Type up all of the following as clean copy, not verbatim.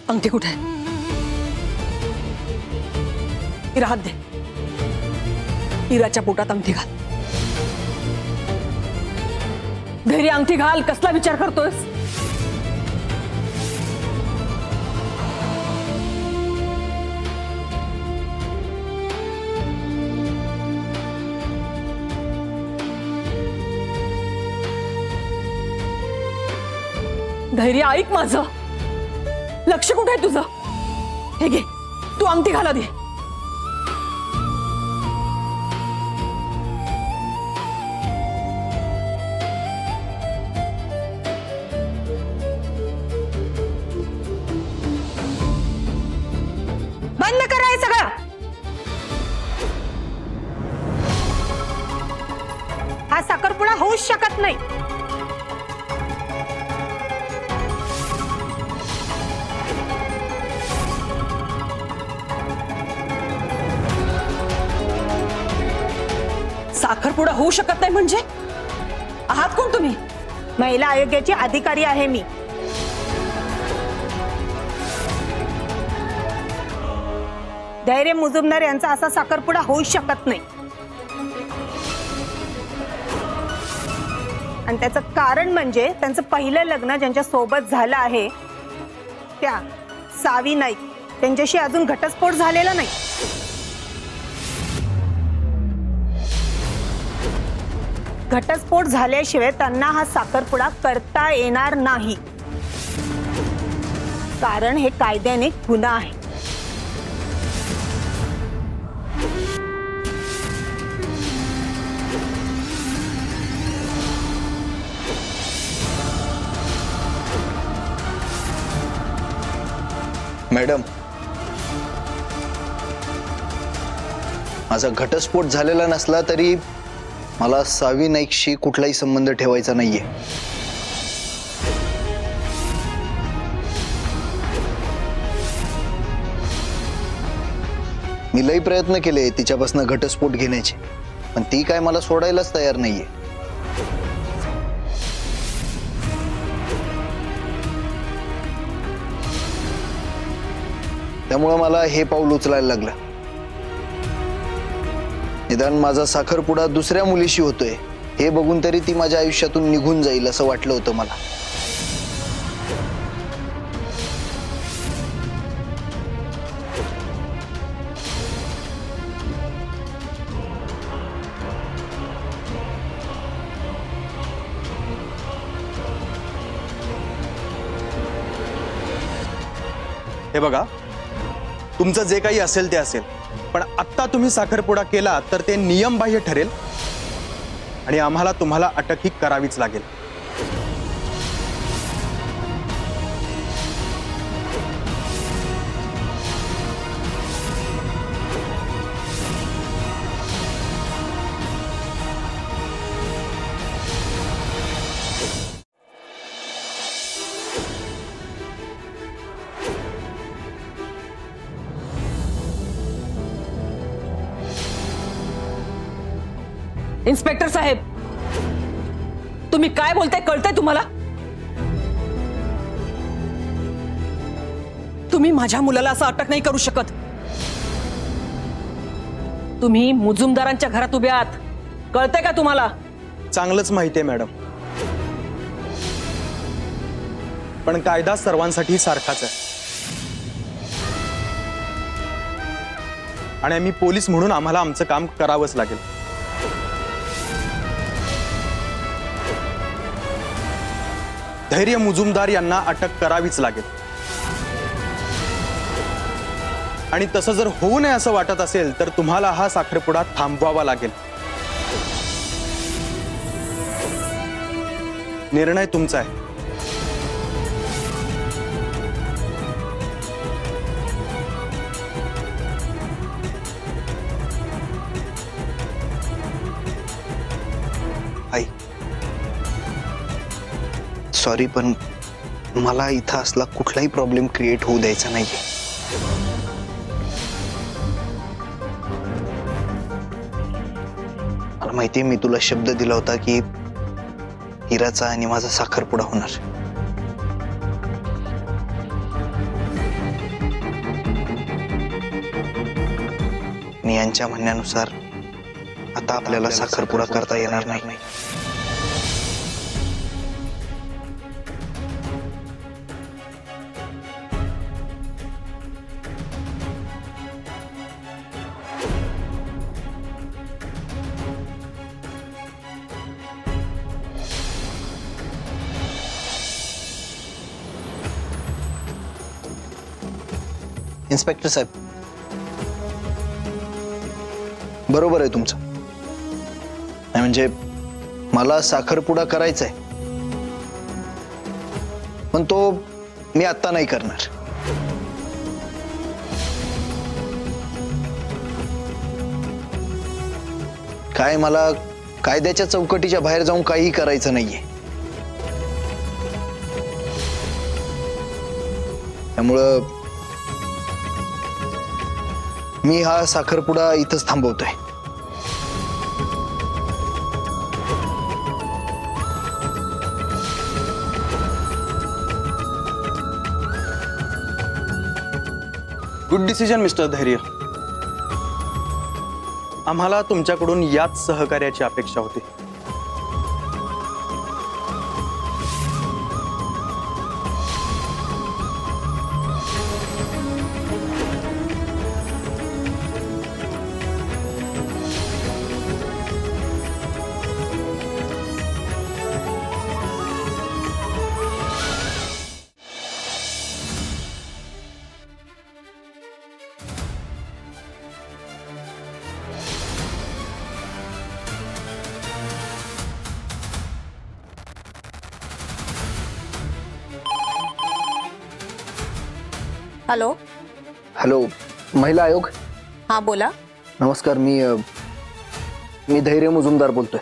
अंगठी कुठे आहे? हिरा हात दे. हिराच्या पोटात अंगठी घाल. धैर्य, अंगठी घाल. कसला विचार करतोयस? धैर्य, ऐक माझं. लक्ष कुठे आहे तुझं? हे घे, तू अंगठी घाला दे. बंद करा हे सगळं. हा साखरपुडा होऊच शकत नाही. साखरपुडा होऊ शकत नाही म्हणजे? आहात कोण तुम्ही? महिला आयोगाची अधिकारी आहे मी. धैर्य मुजुमदार यांचा असा साखरपुडा होऊ शकत नाही. आणि त्याचं कारण म्हणजे त्यांचं पहिलं लग्न ज्यांच्या सोबत झालं आहे त्या सावी नाईक त्यांच्याशी अजून घटस्फोट झालेला नाही. घटस्फोट झाल्याशिवाय त्यांना हा साखरपुडा करता येणार नाही, कारण हे कायद्याने गुन्हा आहे. मॅडम, माझा घटस्फोट झालेला नसला तरी मला सावी नाईकशी कुठलाही संबंध ठेवायचा नाहीये. मी लई प्रयत्न केले तिच्यापासून घटस्फोट घेण्याचे, पण ती काय मला सोडायलाच तयार नाहीये. त्यामुळे मला हे पाऊल उचलायला लागलं. निदान माझा साखरपुडा दुसऱ्या मुलीशी होतोय हे बघून तरी ती माझ्या आयुष्यातून निघून जाईल असं वाटलं होतं मला. हे बघा, तुमचं जे काही असेल ते असेल, पण आत्ता तुम्ही साखरपुडा केला तर ते नियमबाह्य ठरेल आणि आम्हाला तुम्हाला अटकही करावीच लागेल. इन्स्पेक्टर साहेब, तुम्ही काय बोलताय कळतंय तुम्हाला? तुम्ही माझ्या मुलाला असं अटक नाही करू शकत. तुम्ही मुजुमदारांच्या घरात उभे आहात, कळतंय का तुम्हाला? चांगलंच माहितीये मॅडम, पण कायदा सर्वांसाठी सारखाच आहे आणि आम्ही पोलीस म्हणून आम्हाला आमचं काम करावंच लागेल. धैर्य मुजुमदार यांना अटक करावीच लागेल आणि तसं जर होऊ नये असं वाटत असेल तर तुम्हाला हा साखरपुडा थांबवावा लागेल. निर्णय तुमचा आहे. आई, सॉरी, पण मला इथं असला कुठलाही प्रॉब्लेम क्रिएट होऊ द्यायचा नाहीये. मला माहितीये मी तुला शब्द दिला होता की हिराचा आणि माझा साखरपुडा होणार. आणि यांच्या म्हणण्यानुसार आता आपल्याला साखरपुडा करता येणार नाही. इन्स्पेक्टर साहेब, बरोबर आहे तुमचं. नाही म्हणजे मला साखरपुडा करायचा आहे, पण तो मी आता नाही करणार. काय मला कायद्याच्या चौकटीच्या बाहेर जाऊन काही करायचं नाहीये. त्यामुळं मी हा साखरपुडा इथंच थांबवतोय. गुड डिसिजन मिस्टर धैर्य. आम्हाला तुमच्याकडून याच सहकार्याची अपेक्षा होती. हॅलो. हॅलो, महिला आयोग. हा बोला. नमस्कार, मी धैर्य मुजुमदार बोलतोय.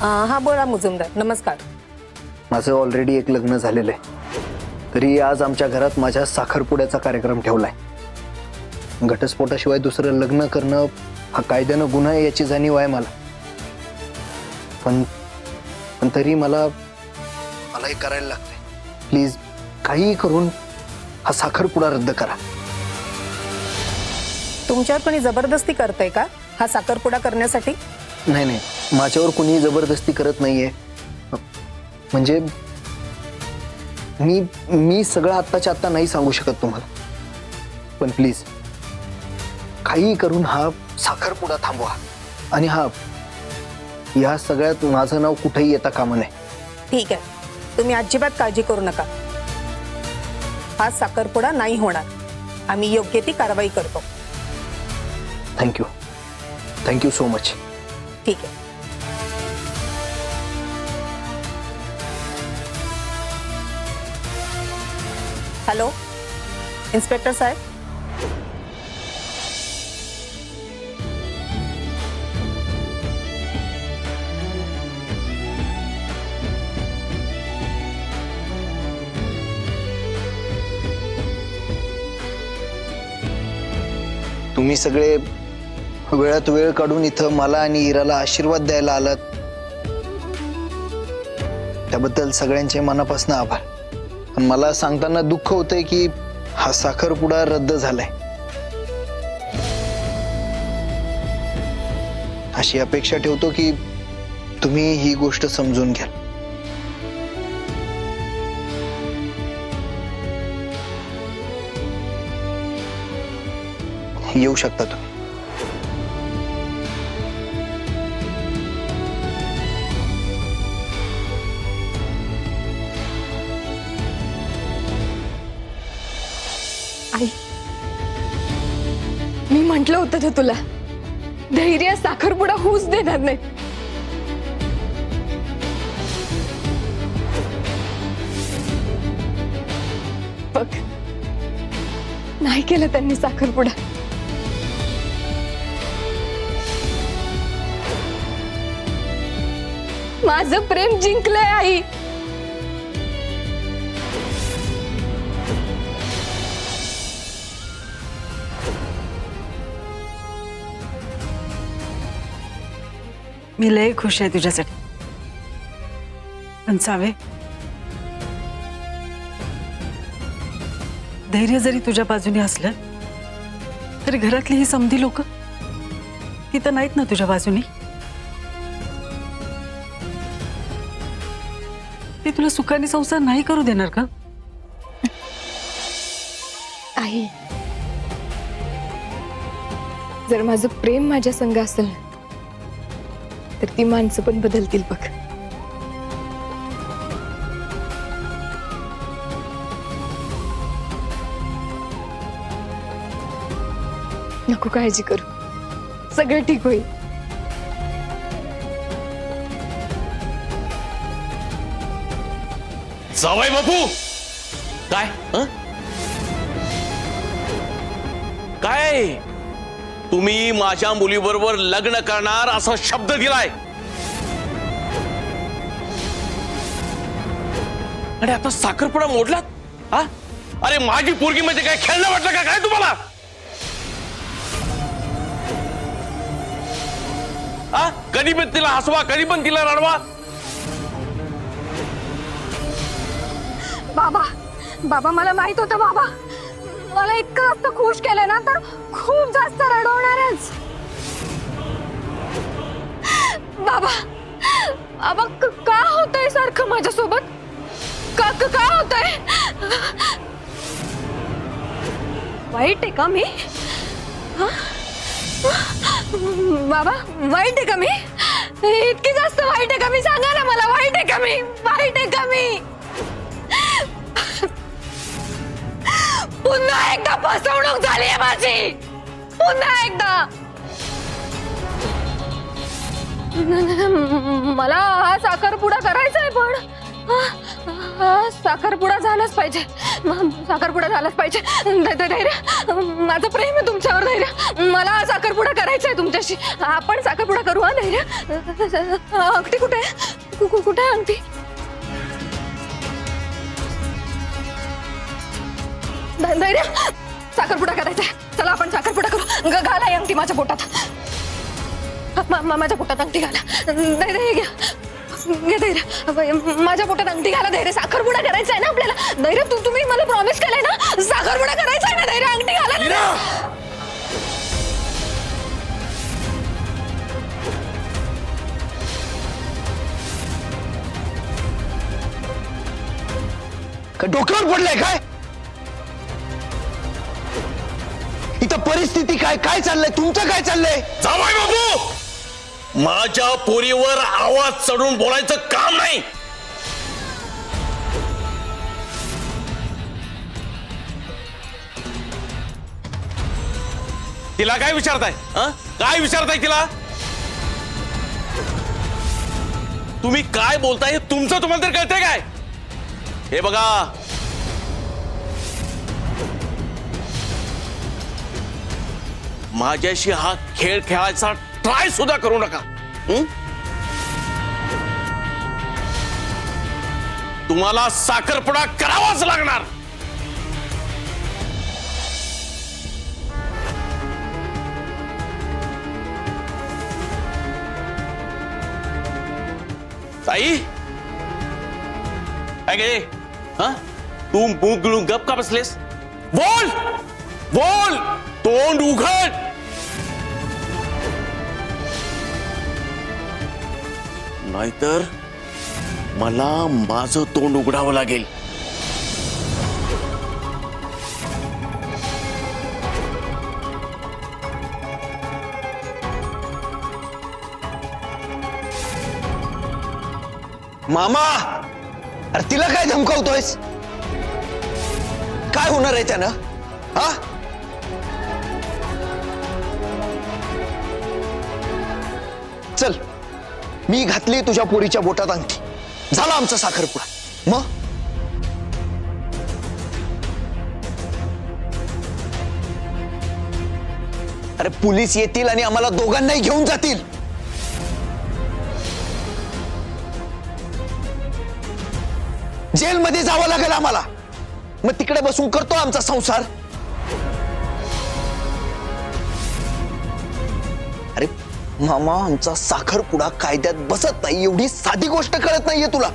हा बोला मुजुमदार. नमस्कार. माझं ऑलरेडी एक लग्न झालेलं आहे, तरी आज आमच्या घरात माझ्या साखरपुड्याचा कार्यक्रम ठेवलाय. घटस्फोटाशिवाय दुसरं लग्न करणं हा कायद्यानं गुन्हा आहे याची जाणीव आहे मला. पण तरी मला हे करायला लागतंय. प्लीज काही करून हा साखरपुडा रद्द करा. तुमच्यावर कोणी जबरदस्ती करतंय का हा साखरपुडा करण्यासाठी? नाही, माझ्यावर कुणी जबरदस्ती करत नाहीये. म्हणजे मी सगळं आत्ताच्या आत्ता नाही सांगू शकत तुम्हाला, पण प्लीज काही करून हा साखरपुडा थांबवा. आणि हा या सगळ्यात माझं नाव कुठेही येता कामा नये. ठीक आहे, तुम्ही अजिबात काळजी करू नका. हा साखरपुडा नाही होणार. आम्ही योग्य ती कारवाई करतो. Thank you so much. ठीक आहे. हॅलो इन्स्पेक्टर साहेब. तुम्ही सगळे वेळात वेळ काढून इथं मला आणि इराला आशीर्वाद द्यायला आलात, त्याबद्दल सगळ्यांचे मनापासून आभार. पण मला सांगताना दुःख होतंय की हा साखरपुडा रद्द झालाय. अशी अपेक्षा ठेवतो की तुम्ही ही गोष्ट समजून घ्याल. येऊ शकता तुम्ही. आई, मी म्हंटल होतं ना तुला, धैर्य साखरपुडा होऊच देणार नाही. बघ, नाही केलं त्यांनी साखरपुडा. माझं प्रेम जिंकलंय आई. मी लय खुश आहे तुझ्यासाठी. पण सावे, धैर्य जरी तुझ्या बाजूने असलं तरी घरातली ही समधी लोक ती तर नाहीत ना तुझ्या बाजूनी? ती तुला सुखाने संसार नाही करू देणार का? आई, जर माझं प्रेम माझ्या संग असेल ना, तर ती माणसं पण बदलतील बघ. नको काळजी करू, सगळं ठीक होईल. जावई बापू, काय हं? काय तुम्ही माझ्या मुलीबरोबर लग्न करणार असा शब्द दिलाय आणि आता साखरपुडा मोडलात? हा? अरे माझी पोरगी म्हणजे काय खेळणं वाटलं का काय तुम्हाला? हा? कधी पण तिला हसवा, कधी पण तिला रडवा. बाबा बाबा मला माहित होतं बाबा, मला इतकं जास्त खुश केलं ना तर खूप जास्त रडवणारच. बाबा, बाबा का होतंय सारखं माझ्यासोबत? का होतंय? वाईट आहे का मी? हा? बाबा वाईट आहे का मी? इतकी जास्त वाईट आहे का मी? सांगा ना मला, वाईट आहे का मी? वाईट आहे का मी? पुन्हा एकदा फसवणूक झाली आहे माझी, पुन्हा एकदा. मला हा साखरपुडा करायचा आहे, पण साखरपुडा झालाच पाहिजे, साखरपुडा झालाच पाहिजे. धैर्य, माझं प्रेम आहे तुमच्यावर. धैर्य, मला हा साखरपुडा करायचा आहे तुमच्याशी. आपण साखरपुडा करू. हा धैर्य, अंगठी कुठे आहे? कुठे आहे अंगठी? धैर्य, साखरपुडा करायचा आहे. चला आपण साखरपुडा करू. घाला ही अंगठी माझ्या पोटात. माझ्या पोटात अंगठी घाला. धैर्य, हे घ्या. घे धैर्य, माझ्या पोटात अंगठी घाला. धैर्य, साखरपुडा करायचा आहे ना आपल्याला. धैर्य, तुम्ही मला प्रॉमिस केलंय ना, साखरपुडा करायचा आहे ना. धैर्य, अंगठी घाला. डोक्यावर पडलंय काय? इथं परिस्थिती काय काय चाललंय? तुमचं काय चाललंय? जावई बापू, माझ्या पोरीवर आवाज चढून बोलायचं काम नाही. तिला काय विचारताय? हं? काय विचारताय तिला? तुम्ही काय बोलताय हे तुमचं तुम्हाला तर कळतंय काय? हे बघा, माझ्याशी हा खेळ खेळायचा ट्राय सुद्धा करू नका. तुम्हाला साखरपुडा करावाच लागणार. ताई, काय गे? हा? तू मूग गिळून गप का बसलेस? बोल बोल, तोंड उघड. नाहीतर मला माझं तोंड उघडावं लागेल. मामा, अरे तिला काय धमकावतोयस? काय होणार आहे त्यानं? हा? चल, मी घातली तुझ्या पोरीच्या बोटात अंगठी, झाला आमचा साखरपुडा. मग अरे पोलीस येतील आणि आम्हाला दोघांनाही घेऊन जातील. जेलमध्ये जावं लागेल आम्हाला. मग तिकडे बसून करतो आमचा संसार. अरे मामा, आमचा साखरपुडा कायद्यात बसत नाही एवढी साधी गोष्ट कळत नाहीये तुला?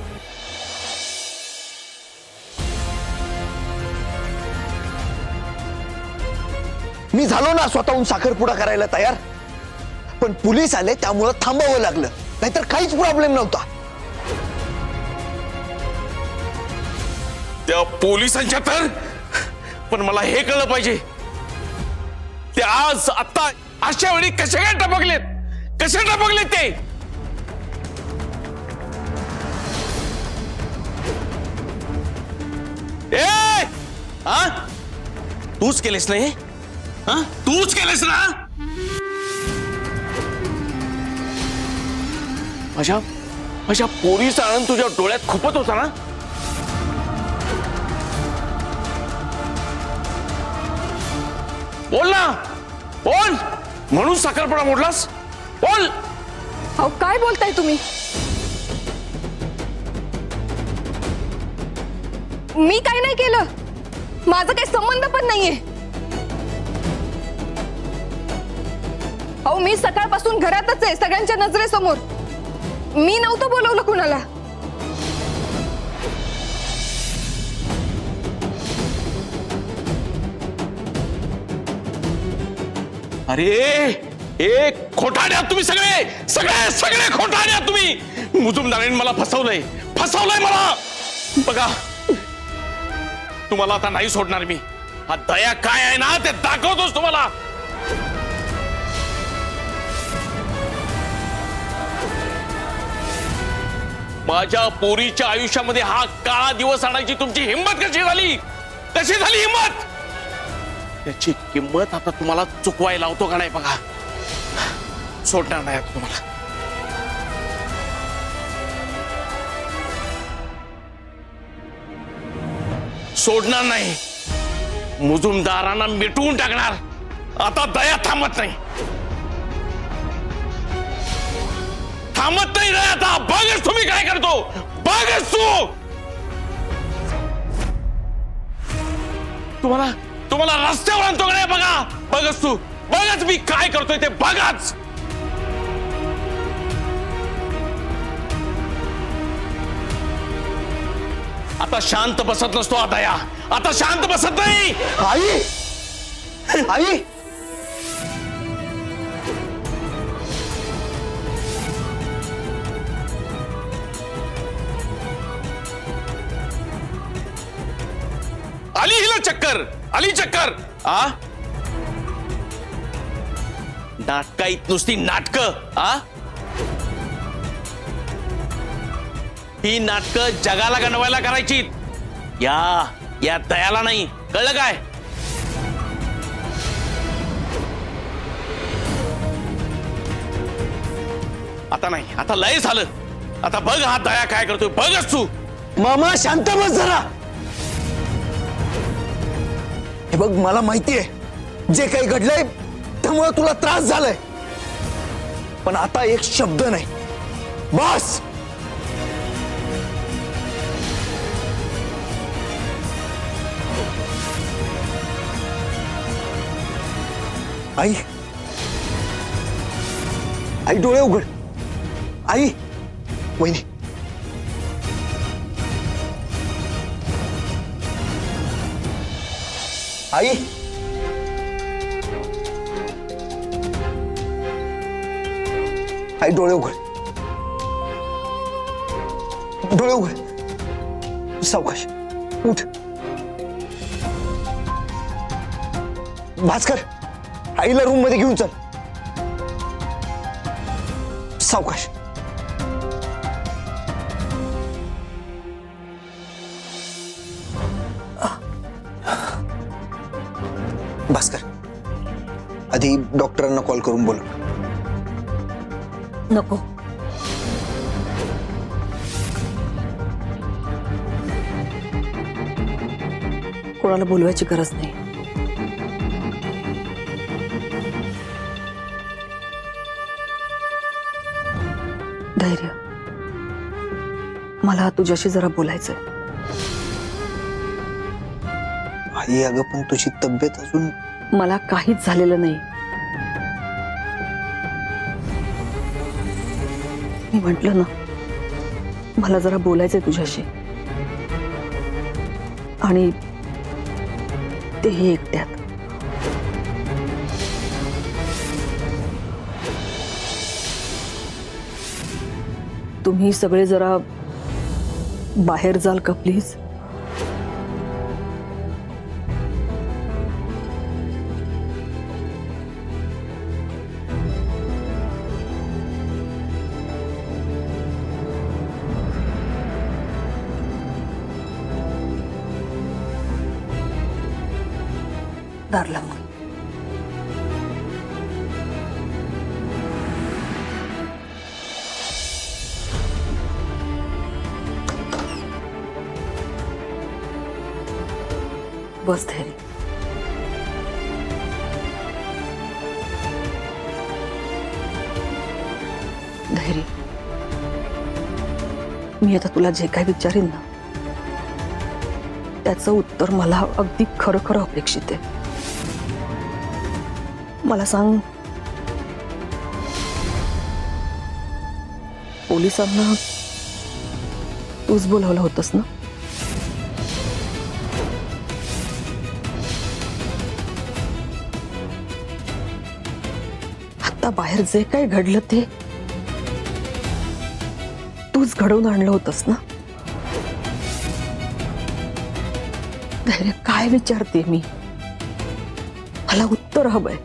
मी झालो ना स्वतःहून साखरपुडा करायला तयार, पण पोलीस आले त्यामुळं थांबावं लागलं, नाहीतर काहीच प्रॉब्लेम नव्हता. त्या पोलिसांच्या तर, पण मला हे कळलं पाहिजे ते आज आता अशा वेळी कसे काय टपकलेत ते. ए हा, तूच केलेस नाही, हा तूच केलेस ना. माझ्या पोरीचा आनंद तुझ्या डोळ्यात खुपत होता ना. बोल ना, बोल. म्हणून साखरपुडा मोडलास, बोल. अहो काय बोलताय तुम्ही? मी काही नाही केलं, माझा काही संबंध पण नाहीये. अहो मी सकाळपासून घरातच आहे, सगळ्यांच्या नजरेसमोर. मी नव्हतं बोलवलं कुणाला. अरे ए खोटाड्या तुम्ही सगळे खोटाड्या तुम्ही. मुजुमदारांनी मला फसवलंय मला. बघा तुम्हाला आता नाही सोडणार मी. हा दया काय आहे ना ते दाखवतोच तुम्हाला. माझ्या पोरीच्या आयुष्यामध्ये हा काळा दिवस आणायची तुमची हिंमत कशी झाली हिंमत. त्याची किंमत आता तुम्हाला चुकवायला लावतो का नाही बघा. सोडणार नाही आता तुम्हाला. सोडणार नाही. मुजुमदारांना मिटवून टाकणार. आता दया थांबत नाही दया. आता बघच तुम्ही काय करतो, बघच तू. तुम्हाला रस्त्यावर आणतो का नाही बघा. बघच तू, बघच मी काय करतोय ते बघाच. आता शांत बसत नसतो हा दया. आता शांत बसत नाही. आई आई आली हिला चक्कर, आली चक्कर. आ नाटकाईत नुसती नाटक. ही नाटक जगाला गणवायला करायची, या दयाला नाही. कळलं काय? आता नाही, आता लय झालं. आता बघ हा दया काय करतोय, बघच तू. मामा शांत बस जरा. हे बघ मला माहितीये जे काही घडलंय त्यामुळे तुला त्रास झालाय, पण आता एक शब्द नाही, बस. आई आई डोळे उघड. आई वहिनी आई आई डोळे उघड. डोळे उघड. सावकाश उठ. भास्कर आईला रूम मध्ये घेऊन चल. सावकाश. भास्कर आधी डॉक्टरांना कॉल करून बोल. नको, कोणाला बोलवायची गरज नाही. धैर्य, मला तुझ्याशी जरा बोलायचंय. आई अगं पण तुझी तब्येत अजून. मला काहीच झालेलं नाही. मी म्हंटल ना मला जरा बोलायचंय तुझ्याशी, आणि तेही एकट्यात. तुम्ही सगळे जरा बाहेर जाल का प्लीज? दार लावून. बस धैर्य. धैर्य, मी आता तुला जे काय विचारीन ना त्याचं उत्तर मला अगदी खरं खरं अपेक्षित आहे. मला सांग, पोलिसांना तूच बोलावलं होतंस ना? आता बाहेर जे काय घडलं ते तूच घडवून आणलं होतंस ना? धैर्य, काय विचारते मी? मला उत्तर हवंय.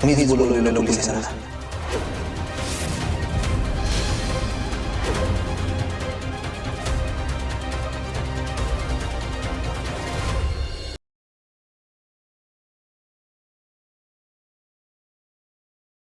मीच बोलवलेलं पोलिसांना.